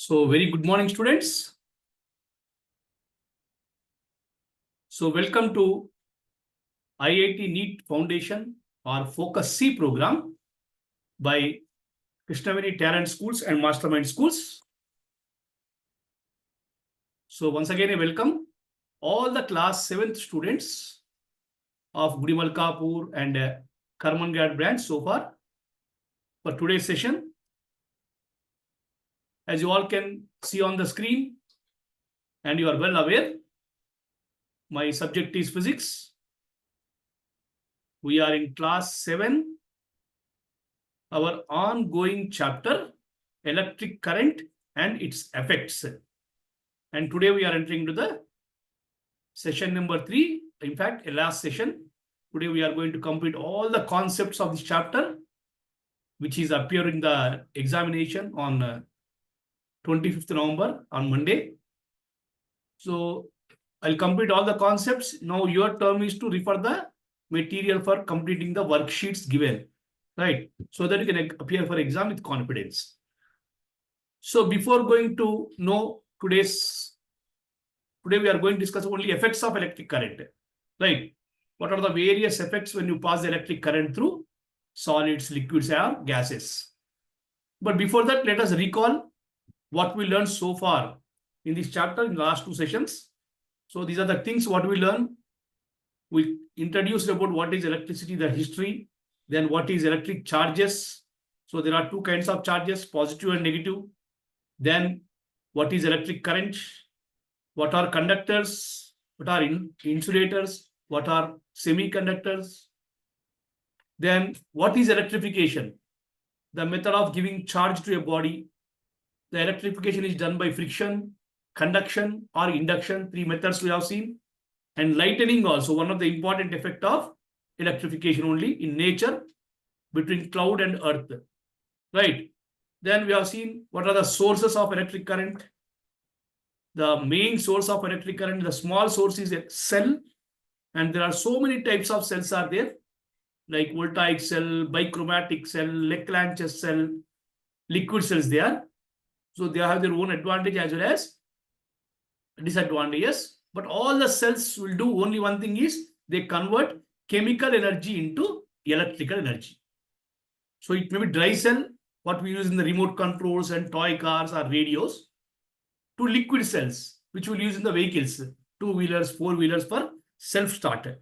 So very good morning, students. So welcome to IIT NEET Foundation or Focus C program by Krishnaveni Talent Schools and Mastermind Schools. So once again, I welcome all the class 7th students of Gudimalkapur and Karmangarh branch so far for today's session. As you all can see on the screen, and you are well aware, my subject is physics. We are in class 7, our ongoing chapter, electric current and its effects. And today we are entering into the session number 3. In fact, a last session. Today we are going to complete all the concepts of this chapter, which is appearing in the examination on 25th November on Monday. So I'll complete all the concepts. Now your term is to refer the material for completing the worksheets given, right? So that you can appear for exam with confidence. So before going to know today we are going to discuss only effects of electric current, right? What are the various effects when you pass the electric current through solids, liquids, or gases? But before that, let us recall what we learned so far in this chapter in the last 2 sessions. So these are the things what we learned. We introduced about what is electricity, the history, then what is electric charges. So there are 2 kinds of charges, positive and negative. Then what is electric current, what are conductors, what are insulators, what are semiconductors. Then what is electrification, the method of giving charge to a body. The electrification is done by friction, conduction, or induction. 3 methods we have seen. And lightning also, one of the important effect of electrification only in nature between cloud and earth, right? Then we have seen what are the sources of electric current. The main source of electric current, the small source is a cell, and there are so many types of cells are there, like voltaic cell, bichromatic cell, Leclanche cell, liquid cells they are. So they have their own advantage as well as disadvantages. But all the cells will do only one thing, is they convert chemical energy into electrical energy. So it may be dry cell, what we use in the remote controls and toy cars or radios, to liquid cells, which we'll use in the vehicles, 2-wheelers, 4-wheelers for self-starter.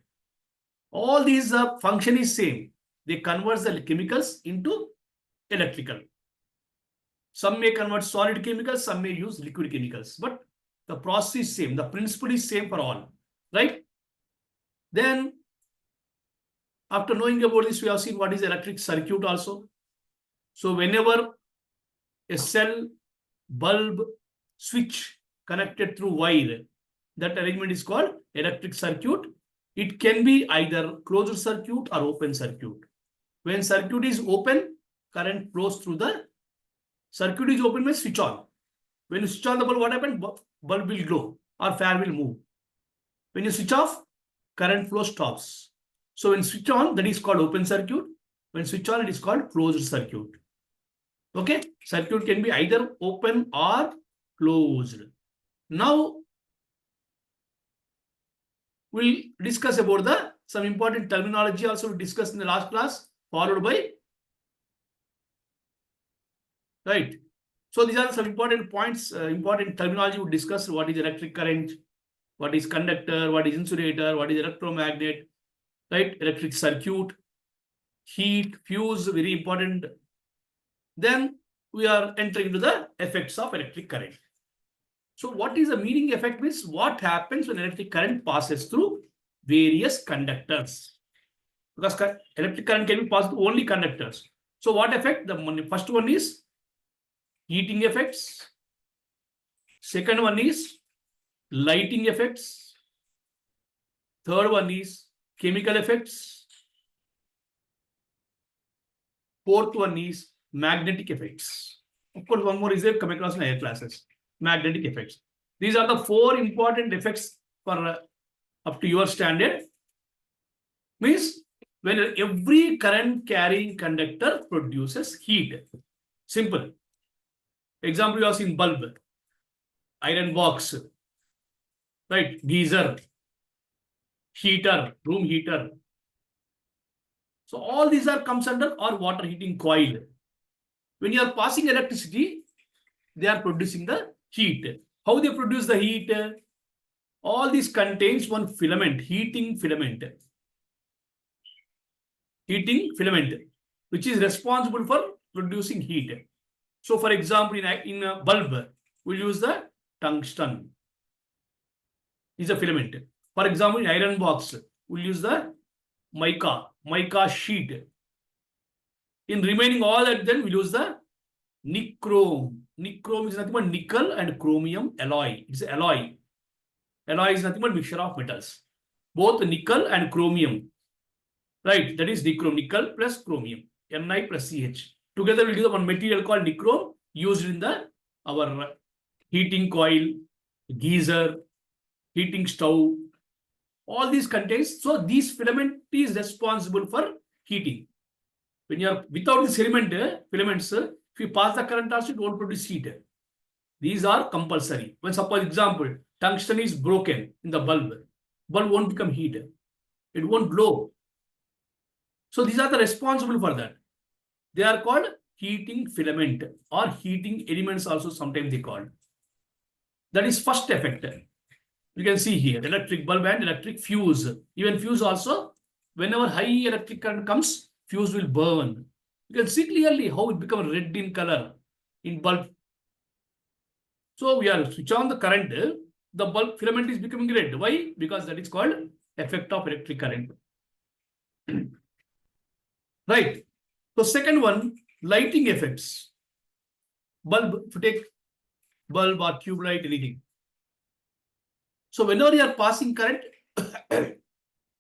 All these function is same. They convert the chemicals into electrical. Some may convert solid chemicals, some may use liquid chemicals, but the process is same. The principle is same for all, right? Then, after knowing about this, we have seen what is electric circuit also. So whenever a cell, bulb, switch connected through wire, that arrangement is called electric circuit. It can be either closed circuit or open circuit. When circuit is open, current flows through the circuit is open, means switch on. When you switch on the bulb, what happens? Bulb will glow or fan will move. When you switch off, current flow stops. So when switch on, that is called open circuit. When switch on, it is called closed circuit. Okay, circuit can be either open or closed. Now we'll discuss about some important terminology also we discussed in the last class, followed by, right? So these are some important points, important terminology we discussed. What is electric current, what is conductor, what is insulator, what is electromagnet, right? Electric circuit, heat, fuse, very important. Then we are entering into the effects of electric current. So what is the meaning effect means? What happens when electric current passes through various conductors? Because electric current can be passed through only conductors. So what effect? The first one is heating effects. Second one is lighting effects. Third one is chemical effects. Fourth one is magnetic effects. Of course, one more is there coming across in higher classes. Magnetic effects. These are the 4 important effects for up to your standard. Means when every current carrying conductor produces heat. Simple. Example, you have seen bulb, iron box, right? Geyser, heater, room heater. So all these are comes under or water heating coil. When you are passing electricity, they are producing the heat. How they produce the heat? All this contains one filament, heating filament, which is responsible for producing heat. So, for example, in a bulb, we'll use the tungsten. Is a filament. For example, in iron box, we'll use the mica sheet. In remaining all that, then we'll use the nichrome. Nichrome is nothing but nickel and chromium alloy. It's an alloy. Alloy is nothing but mixture of metals. Both nickel and chromium. Right, that is nichrome, nickel plus chromium, Ni plus Ch. Together we'll give one material called nichrome used in our heating coil, geyser, heating stove. All these contains, so this filament is responsible for heating. When you are without this filaments, if you pass the current also, it won't produce heat. These are compulsory. When suppose example, tungsten is broken in the bulb won't become heat. It won't glow. So these are the responsible for that. They are called heating filament or heating elements also sometimes they called. That is first effect. You can see here, electric bulb and electric fuse. Even fuse also, whenever high electric current comes, fuse will burn. You can see clearly how it becomes red in color in bulb. So we are switch on the current, the bulb filament is becoming red. Why? Because that is called effect of electric current. Right. So second one, lighting effects. Bulb, if you take bulb or tube light, anything. So whenever you are passing current, the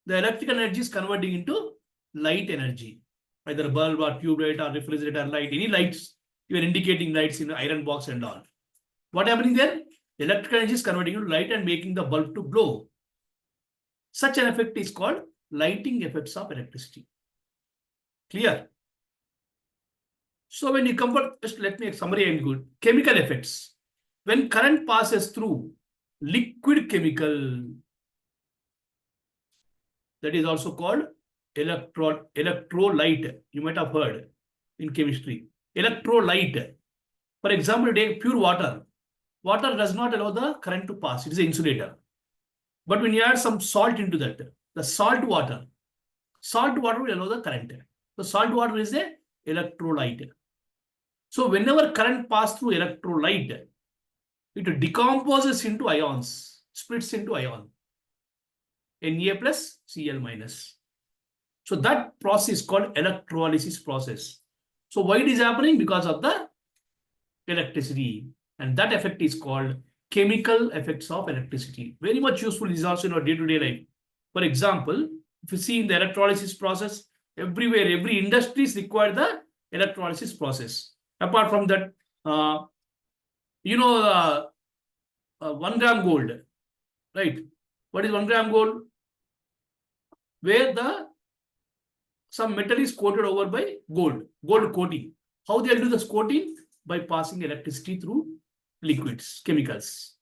electrical energy is converting into light energy. Either bulb or tube light or refrigerator light, any lights, you are indicating lights in the iron box and all. What happening there? The electrical energy is converting into light and making the bulb to glow. Such an effect is called lighting effects of electricity. Clear? So when you compare, just let me summary and good. Chemical effects. When current passes through liquid chemical, that is also called electrolyte. You might have heard in chemistry. Electrolyte. For example, take pure water. Water does not allow the current to pass. It is an insulator. But when you add some salt into that, the salt water will allow the current. So salt water is a electrolyte. So whenever current passes through electrolyte, it decomposes into ions, splits into ion. Na plus Cl minus. So that process is called electrolysis process. So why it is happening? Because of the electricity. And that effect is called chemical effects of electricity. Very much useful is also in our day-to-day life. For example, if you see in the electrolysis process, everywhere, every industry is required the electrolysis process. Apart from that, 1 gram gold, right? What is 1 gram gold? Where some metal is coated over by gold coating. How they'll do this coating? By passing electricity through liquids, chemicals.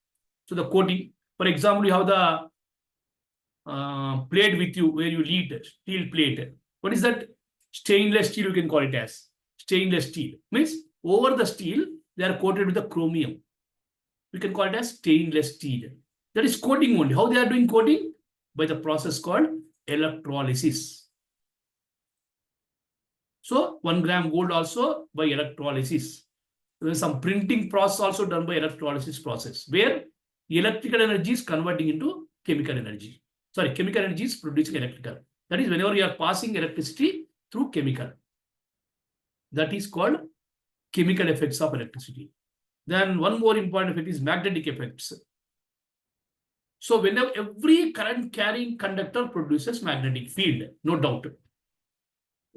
So the coating, for example, you have the plate with you where you lead steel plate. What is that? Stainless steel, you can call it as stainless steel. Means over the steel, they are coated with the chromium. We can call it as stainless steel. That is coating only. How they are doing coating? By the process called electrolysis. So 1 gram gold also by electrolysis. There is some printing process also done by electrolysis process, where electrical energy is converting into chemical energy. Sorry, chemical energy is producing electrical. That is whenever you are passing electricity through chemical. That is called chemical effects of electricity. Then one more important effect is magnetic effects. So whenever every current carrying conductor produces magnetic field, no doubt.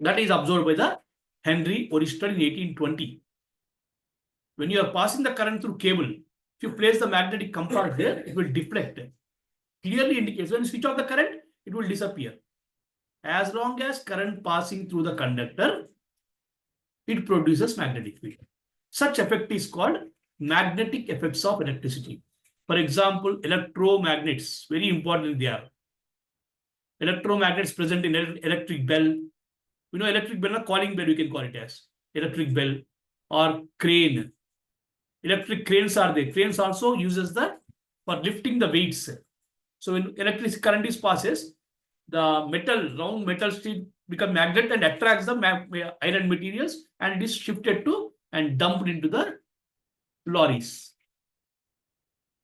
That is observed by the Henry Oersted in 1820. When you are passing the current through cable, if you place the magnetic compass there, it will deflect. Clearly indicates when you switch off the current, it will disappear. As long as current passing through the conductor, it produces magnetic field. Such effect is called magnetic effects of electricity. For example, electromagnets, very important they are. Electromagnets present in electric bell. You know, electric bell, not calling bell, you can call it as electric bell or crane. Electric cranes are there. Cranes also uses that for lifting the weights. So when electric current is passes, the metal, round metal sheet become magnet and attracts the iron materials, and it is shifted to and dumped into the lorries.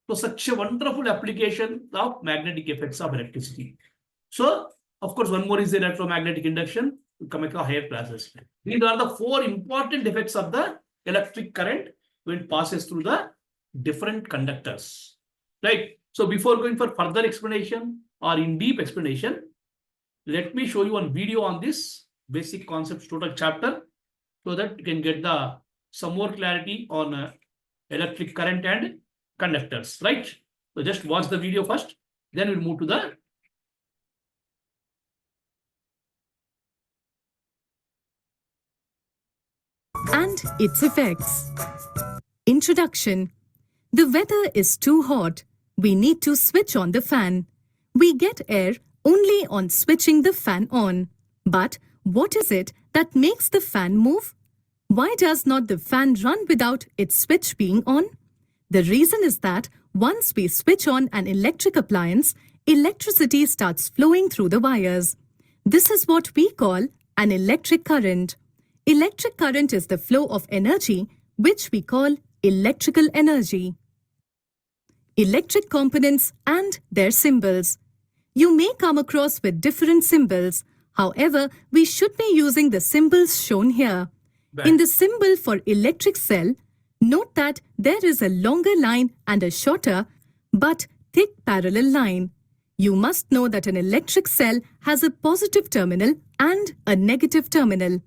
So such a wonderful application of magnetic effects of electricity. So of course, one more is the electromagnetic induction. We come across higher classes. These are the 4 important effects of the electric current when it passes through the different conductors. Right. So before going for further explanation or in deep explanation, let me show you one video on this basic concepts total chapter, so that you can get some more clarity on electric current and conductors, right? So just watch the video first, then we'll move to the and its effects. Introduction. The weather is too hot. We need to switch on the fan. We get air only on switching the fan on. But what is it that makes the fan move? Why does not the fan run without its switch being on? The reason is that once we switch on an electric appliance, electricity starts flowing through the wires. This is what we call an electric current. Electric current is the flow of energy, which we call electrical energy. Electric components and their symbols. You may come across with different symbols. However, we should be using the symbols shown here. In the symbol for electric cell, note that there is a longer line and a shorter but thick parallel line. You must know that an electric cell has a positive terminal and a negative terminal.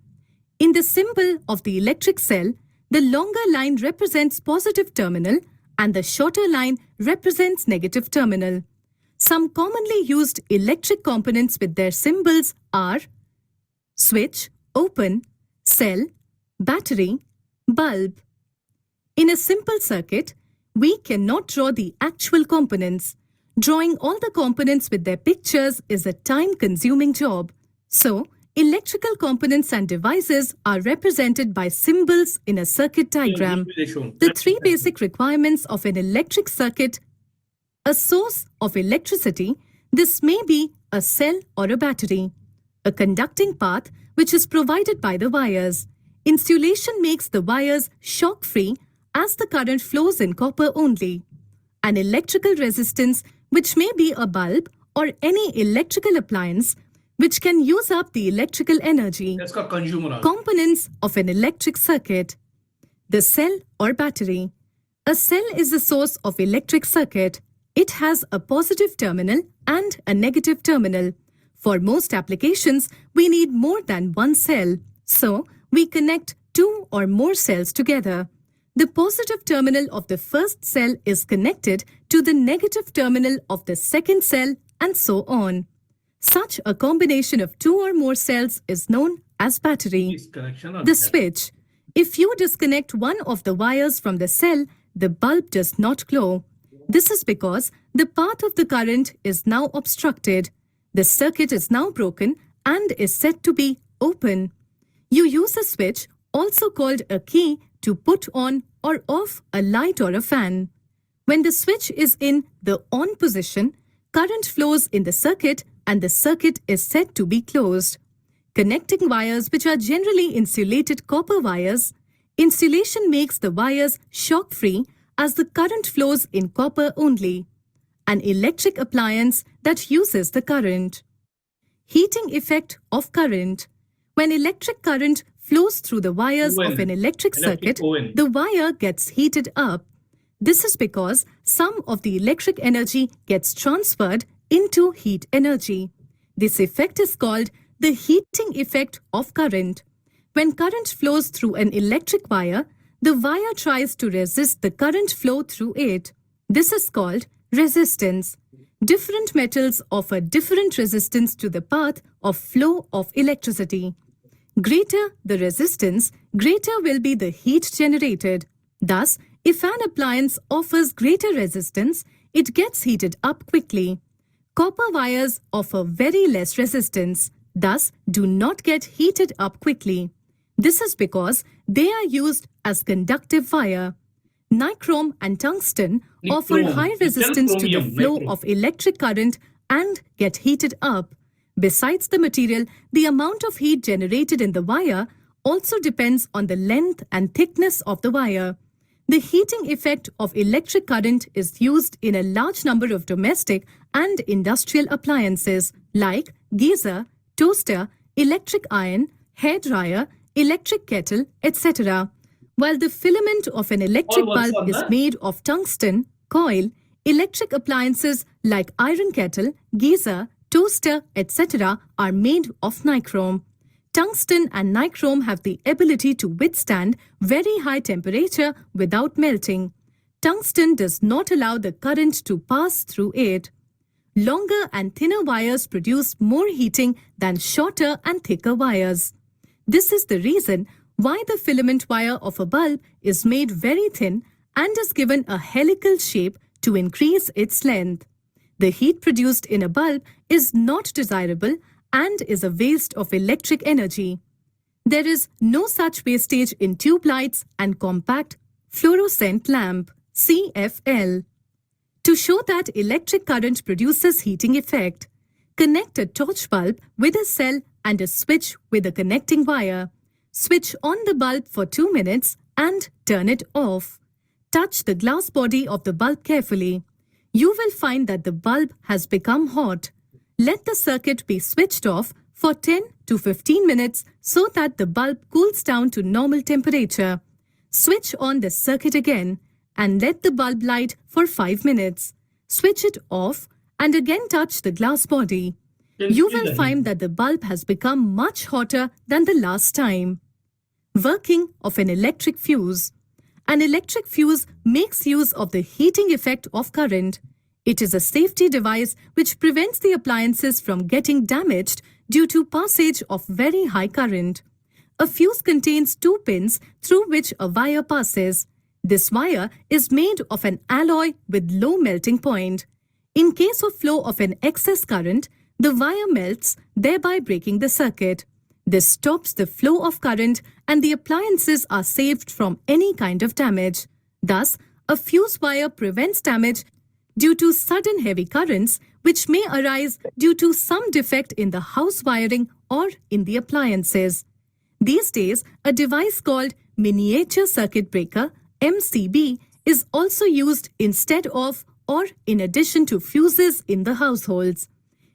In the symbol of the electric cell, the longer line represents positive terminal and the shorter line represents negative terminal. Some commonly used electric components with their symbols are switch, open, cell, battery, bulb. In a simple circuit, we cannot draw the actual components. Drawing all the components with their pictures is a time-consuming job. So, electrical components and devices are represented by symbols in a circuit diagram. The 3 basic requirements of an electric circuit: a source of electricity, this may be a cell or a battery; a conducting path, which is provided by the wires. Insulation makes the wires shock-free as the current flows in copper only. An electrical resistance, which may be a bulb or any electrical appliance, which can use up the electrical energy. That's called consumer. Components of an electric circuit. The cell or battery. A cell is the source of electric circuit. It has a positive terminal and a negative terminal. For most applications, we need more than one cell. So, we connect 2 or more cells together. The positive terminal of the first cell is connected to the negative terminal of the second cell, and so on. Such a combination of 2 or more cells is known as battery. The switch. If you disconnect one of the wires from the cell, the bulb does not glow. This is because the path of the current is now obstructed. The circuit is now broken and is said to be open. You use a switch, also called a key, to put on or off a light or a fan. When the switch is in the on position, current flows in the circuit and the circuit is said to be closed. Connecting wires, which are generally insulated copper wires, insulation makes the wires shock-free as the current flows in copper only. An electric appliance that uses the current. Heating effect of current. When electric current flows through the wires of an electric circuit, the wire gets heated up. This is because some of the electric energy gets transferred into heat energy. This effect is called the heating effect of current. When current flows through an electric wire, the wire tries to resist the current flow through it. This is called resistance. Different metals offer different resistance to the path of flow of electricity. Greater the resistance, greater will be the heat generated. Thus, If an appliance offers greater resistance, it gets heated up quickly. Copper wires offer very less resistance, thus do not get heated up quickly. This is because they are used as conductive wire. Nichrome and tungsten offer Nichrome. high It's resistance to the chromium, flow nichrome. of electric current and get heated up. Besides the material, the amount of heat generated in the wire also depends on the length and thickness of the wire. The heating effect of electric current is used in a large number of domestic and industrial appliances like geyser, toaster, electric iron, hairdryer, electric kettle, etc. While the filament of an electric All works bulb on is the- made of tungsten, coil, electric appliances like iron kettle, geyser, toaster, etc. are made of nichrome. Tungsten and nichrome have the ability to withstand very high temperature without melting. Tungsten does not allow the current to pass through it. Longer and thinner wires produce more heating than shorter and thicker wires. This is the reason why the filament wire of a bulb is made very thin and is given a helical shape to increase its length. The heat produced in a bulb is not desirable and is a waste of electric energy. There is no such wastage in tube lights and compact fluorescent lamp (CFL). To show that electric current produces heating effect, connect a torch bulb with a cell and a switch with a connecting wire. Switch on the bulb for 2 minutes and turn it off. Touch the glass body of the bulb carefully. You will find that the bulb has become hot. Let the circuit be switched off for 10 to 15 minutes so that the bulb cools down to normal temperature. Switch on the circuit again and let the bulb light for 5 minutes. Switch it off and again touch the glass body. You will find that the bulb has become much hotter than the last time. Working of an electric fuse. An electric fuse makes use of the heating effect of current. It is a safety device which prevents the appliances from getting damaged due to passage of very high current. A fuse contains 2 pins through which a wire passes. This wire is made of an alloy with low melting point. In case of flow of an excess current, the wire melts, thereby breaking the circuit. This stops the flow of current and the appliances are saved from any kind of damage. Thus, a fuse wire prevents damage due to sudden heavy currents which may arise due to some defect in the house wiring or in the appliances. These days, a device called miniature circuit breaker (MCB) is also used instead of or in addition to fuses in the households.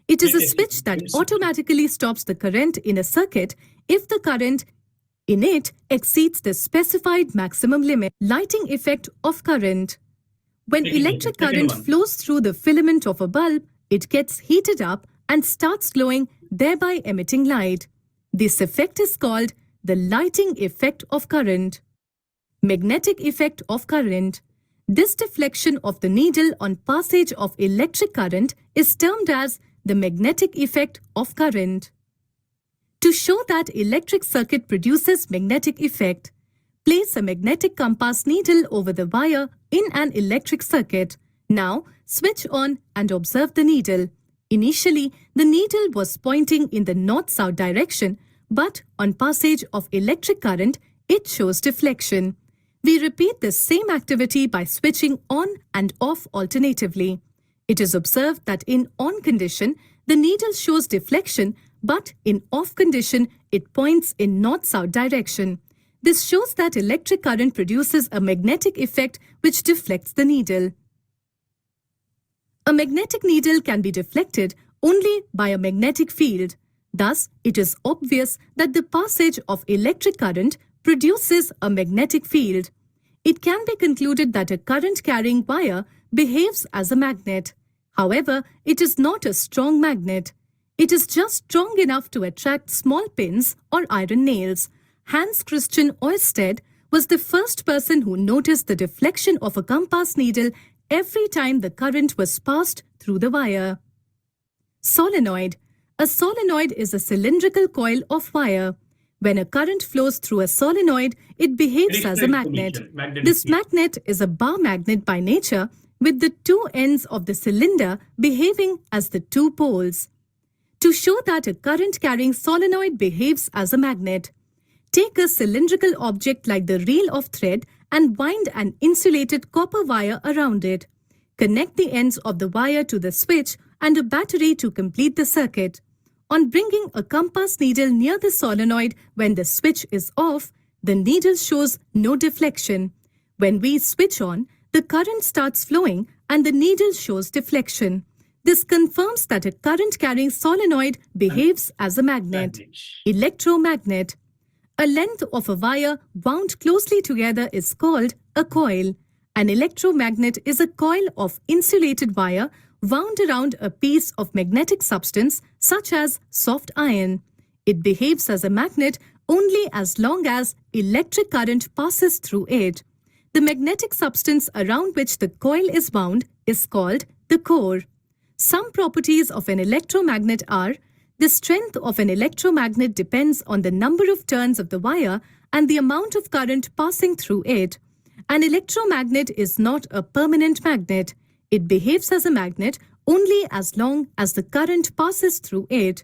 It is a switch that automatically stops the current in a circuit if the current in it exceeds the specified maximum limit. Lighting effect of current. When electric current flows through the filament of a bulb, it gets heated up and starts glowing, thereby emitting light. This effect is called the lighting effect of current. Magnetic effect of current. This deflection of the needle on passage of electric current is termed as the magnetic effect of current. To show that electric circuit produces magnetic effect, place a magnetic compass needle over the wire in an electric circuit. Now, switch on and observe the needle. Initially, the needle was pointing in the north-south direction, but on passage of electric current, it shows deflection. We repeat the same activity by switching on and off alternatively. It is observed that in on condition, the needle shows deflection, but in off condition, it points in north-south direction. This shows that electric current produces a magnetic effect which deflects the needle. A magnetic needle can be deflected only by a magnetic field. Thus, it is obvious that the passage of electric current produces a magnetic field. It can be concluded that a current-carrying wire behaves as a magnet. However, it is not a strong magnet. It is just strong enough to attract small pins or iron nails. Hans Christian Ørsted was the first person who noticed the deflection of a compass needle every time the current was passed through the wire. Solenoid. A solenoid is a cylindrical coil of wire. When a current flows through a solenoid, it behaves as a Additional magnet. information, magnetic This field. magnet is a bar magnet by nature, with the two ends of the cylinder behaving as the two poles. To show that a current-carrying solenoid behaves as a magnet, take a cylindrical object like the reel of thread and wind an insulated copper wire around it. Connect the ends of the wire to the switch and a battery to complete the circuit. On bringing a compass needle near the solenoid when the switch is off, the needle shows no deflection. When we switch on, the current starts flowing and the needle shows deflection. This confirms that a current-carrying solenoid behaves as a magnet. Electromagnet. A length of a wire wound closely together is called a coil. An electromagnet is a coil of insulated wire wound around a piece of magnetic substance such as soft iron. It behaves as a magnet only as long as electric current passes through it. The magnetic substance around which the coil is wound is called the core. Some properties of an electromagnet are: the strength of an electromagnet depends on the number of turns of the wire and the amount of current passing through it. An electromagnet is not a permanent magnet. It behaves as a magnet only as long as the current passes through it.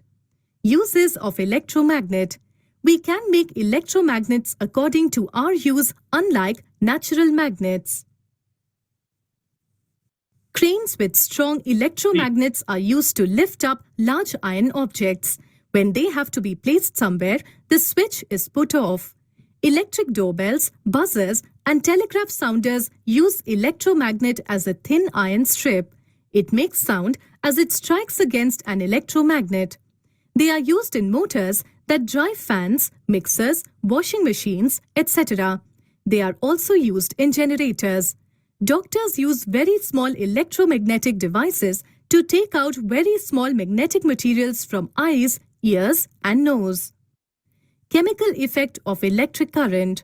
Uses of electromagnet. We can make electromagnets according to our use, unlike natural magnets. Cranes with strong electromagnets are used to lift up large iron objects. When they have to be placed somewhere, the switch is put off. Electric doorbells, buzzers, and telegraph sounders use electromagnet as a thin iron strip. It makes sound as it strikes against an electromagnet. They are used in motors that drive fans, mixers, washing machines, etc. They are also used in generators. Doctors use very small electromagnetic devices to take out very small magnetic materials from eyes, ears, and nose. Chemical effect of electric current.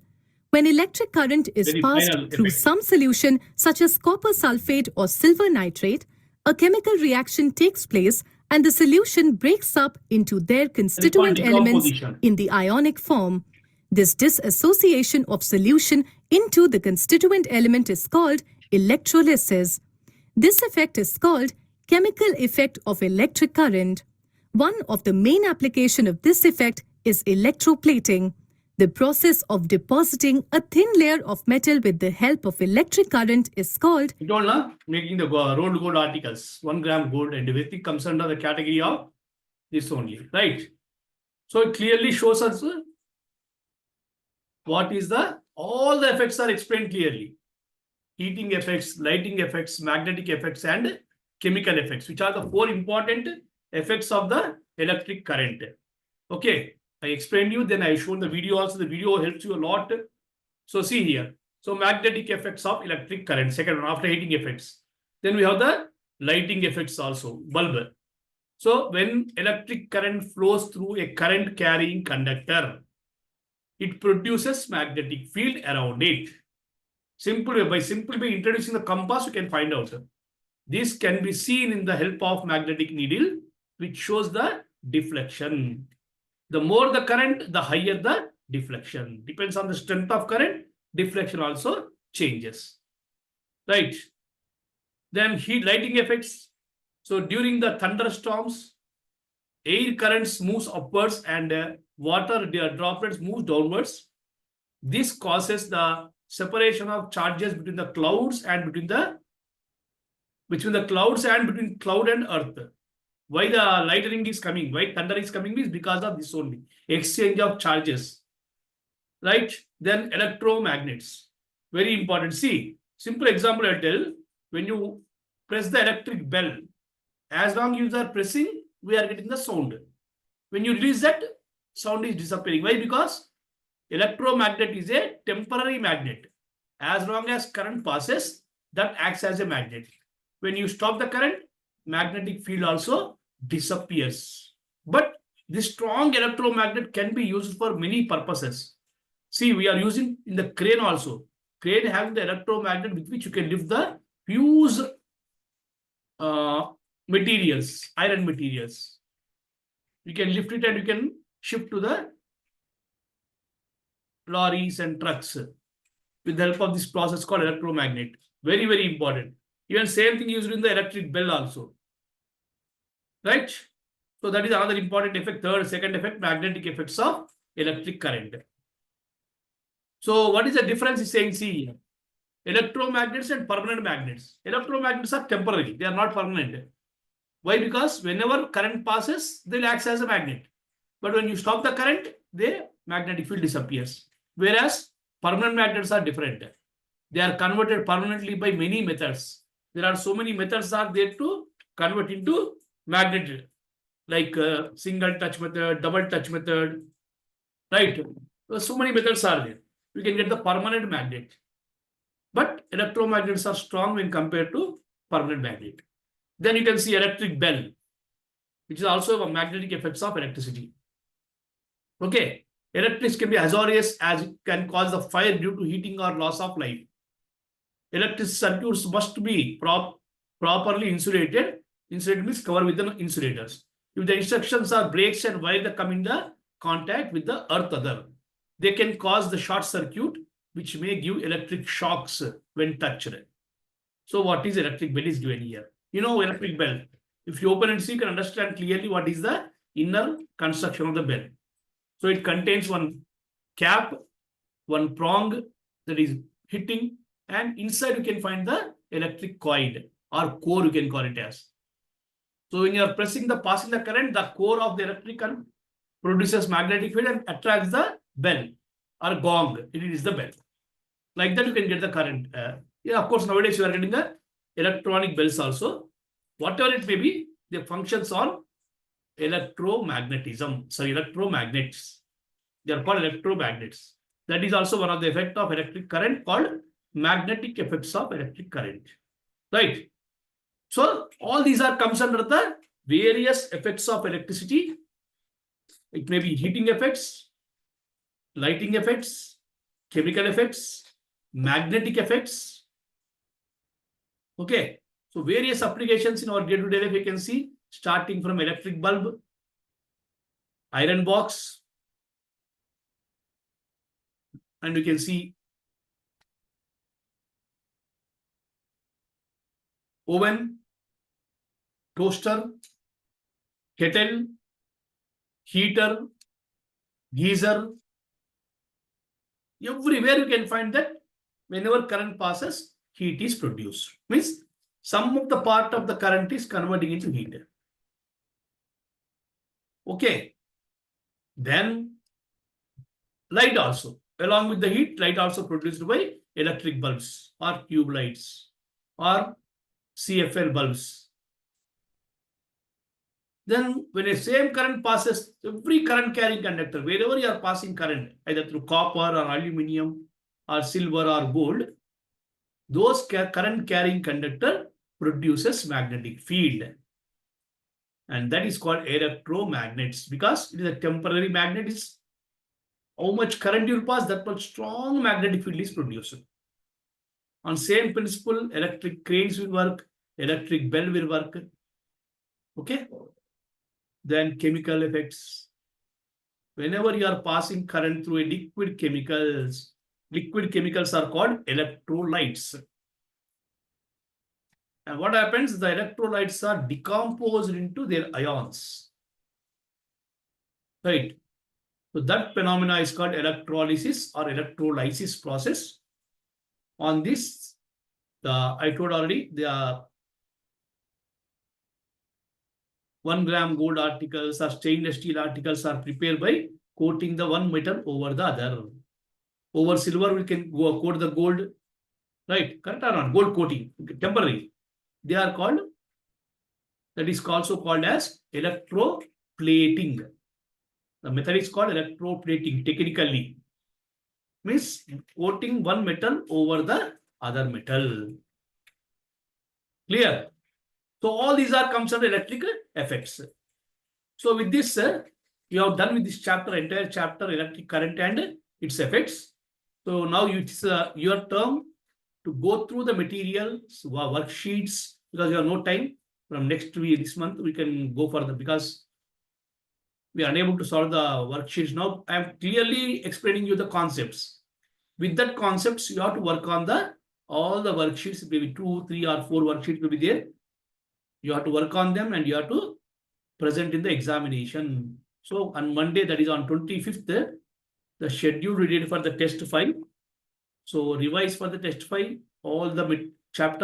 When electric current is Very passed final through effect. some solution such as copper sulfate or silver nitrate, a chemical reaction takes place and the solution breaks up into their constituent elements decomposition. in the ionic form. This disassociation of solution into the constituent element is called electrolysis. This effect is called chemical effect of electric current. One of the main application of this effect is electroplating, the process of depositing a thin layer of metal with the help of electric current is called You told, na, making the rolled gold articles, 1 gram gold, and everything comes under the category of this only, right? So it clearly shows us what is all the effects are explained clearly. Heating effects, lighting effects, magnetic effects, and chemical effects, which are the 4 important effects of the electric current. Okay, I explained you, then I shown the video also. The video helps you a lot. So see here. So magnetic effects of electric current, second one after heating effects. Then we have the lighting effects also, bulb. So when electric current flows through a current carrying conductor, it produces magnetic field around it. By simply introducing the compass, you can find out. This can be seen in the help of magnetic needle, which shows the deflection. The more the current, the higher the deflection. Depends on the strength of current, deflection also changes. Right. Then lighting effects. So during the thunderstorms, air currents moves upwards and water droplets move downwards. This causes the separation of charges between the clouds and between cloud and earth. Why the lightning is coming, why thunder is coming is because of this only, exchange of charges, right? Then electromagnets, very important. See, simple example I tell. When you press the electric bell, as long as you are pressing, we are getting the sound. When you release that, sound is disappearing. Why? Because electromagnet is a temporary magnet. As long as current passes, that acts as a magnet. When you stop the current, magnetic field also disappears. But this strong electromagnet can be used for many purposes. See, we are using in the crane also. Crane having the electromagnet with which you can lift the huge materials, iron materials. You can lift it and you can shift to the lorries and trucks with the help of this process called electromagnet. Very, very important. Even same thing used in the electric bell also. Right? So that is another important effect. Second effect, magnetic effects of electric current. So what is the difference is saying, see, electromagnets and permanent magnets. Electromagnets are temporary. They are not permanent. Why? Because whenever current passes, they'll act as a magnet. But when you stop the current, the magnetic field disappears. Whereas permanent magnets are different. They are converted permanently by many methods. There are so many methods are there to convert into magnet, like single touch method, double touch method, right? So many methods are there. We can get the permanent magnet. But electromagnets are strong when compared to permanent magnet. Then you can see electric bell, which is also a magnetic effects of electricity. Okay. Electricity can be hazardous as it can cause the fire due to heating or loss of life. Electric circuits must be properly insulated. Insulated means covered with the insulators. If the instructions are breaks and wire come in the contact with the earth other, they can cause the short circuit, which may give electric shocks when touched. So what is electric bell is given here. You know electric bell. If you open and see, you can understand clearly what is the inner construction of the bell. So it contains one cap, one prong that is hitting, and inside you can find the electric coil or core, you can call it as. So when you are passing the current, the core of the electric current produces magnetic field and attracts the bell or gong. It is the bell. Like that you can get the current. Yeah, of course, nowadays you are getting the electronic bells also. Whatever it may be, they functions on electromagnetism. So electromagnets. They are called electromagnets. That is also one of the effect of electric current called magnetic effects of electric current. Right? So all these are comes under the various effects of electricity. It may be heating effects, lighting effects, chemical effects, magnetic effects. Okay. So various applications in our day-to-day life, you can see, starting from electric bulb, iron box, and you can see oven, toaster, kettle, heater, geyser. Everywhere you can find that whenever current passes, heat is produced. Means some of the part of the current is converting into heat. Okay. Then light also. Along with the heat, light also produced by electric bulbs or tube lights or CFL bulbs. Then when a same current passes, every current carrying conductor, wherever you are passing current, either through copper or aluminum or silver or gold, those current carrying conductor produces magnetic field. And that is called electromagnets because it is a temporary magnet. Is how much current you will pass, that much strong magnetic field is produced. On same principle, electric cranes will work, electric bell will work. Okay. Then chemical effects. Whenever you are passing current through a liquid chemicals are called electrolytes. And what happens? The electrolytes are decomposed into their ions. Right. So that phenomena is called electrolysis or electrolysis process. On this, I told already, the 1 gram gold articles or stainless steel articles are prepared by coating the one metal over the other. Over silver, we can go coat the gold, right? Correct or not? Gold coating, temporary. They are called, that is also called as electroplating. The method is called electroplating technically. Means coating one metal over the other metal. Clear? So all these are comes under electrical effects. So with this, you have done with this chapter, entire chapter, electric current and its effects. So now it's your turn to go through the materials, worksheets, because you have no time. From next week, this month, we can go further because we are unable to solve the worksheets. Now I am clearly explaining you the concepts. With that concepts, you have to work on all the worksheets, maybe 2, 3, or 4 worksheets will be there. You have to work on them and you have to present in the examination. So on Monday, that is on 25th, the schedule we did for the test 5. So revise for the test 5, all the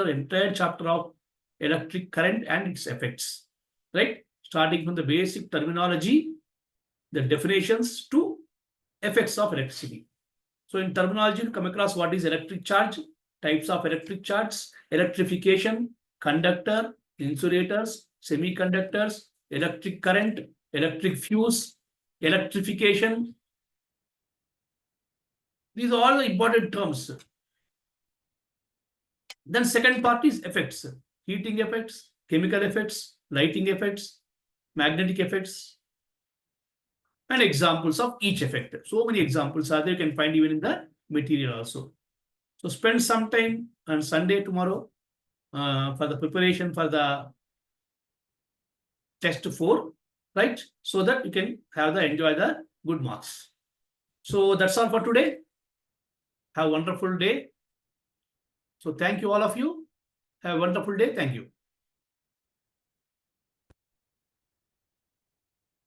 entire chapter of electric current and its effects, right? Starting from the basic terminology, the definitions to effects of electricity. So in terminology, you come across what is electric charge, types of electric charges, electrification, conductor, insulators, semiconductors, electric current, electric fuse, electrification. These are all the important terms. Then second part is effects, heating effects, chemical effects, lighting effects, magnetic effects, and examples of each effect. So many examples are there, you can find even in the material also. So spend some time on Sunday tomorrow for the preparation for the test 4, right? So that you can enjoy the good marks. So that's all for today. Have a wonderful day. So thank you all of you. Have a wonderful day. Thank you.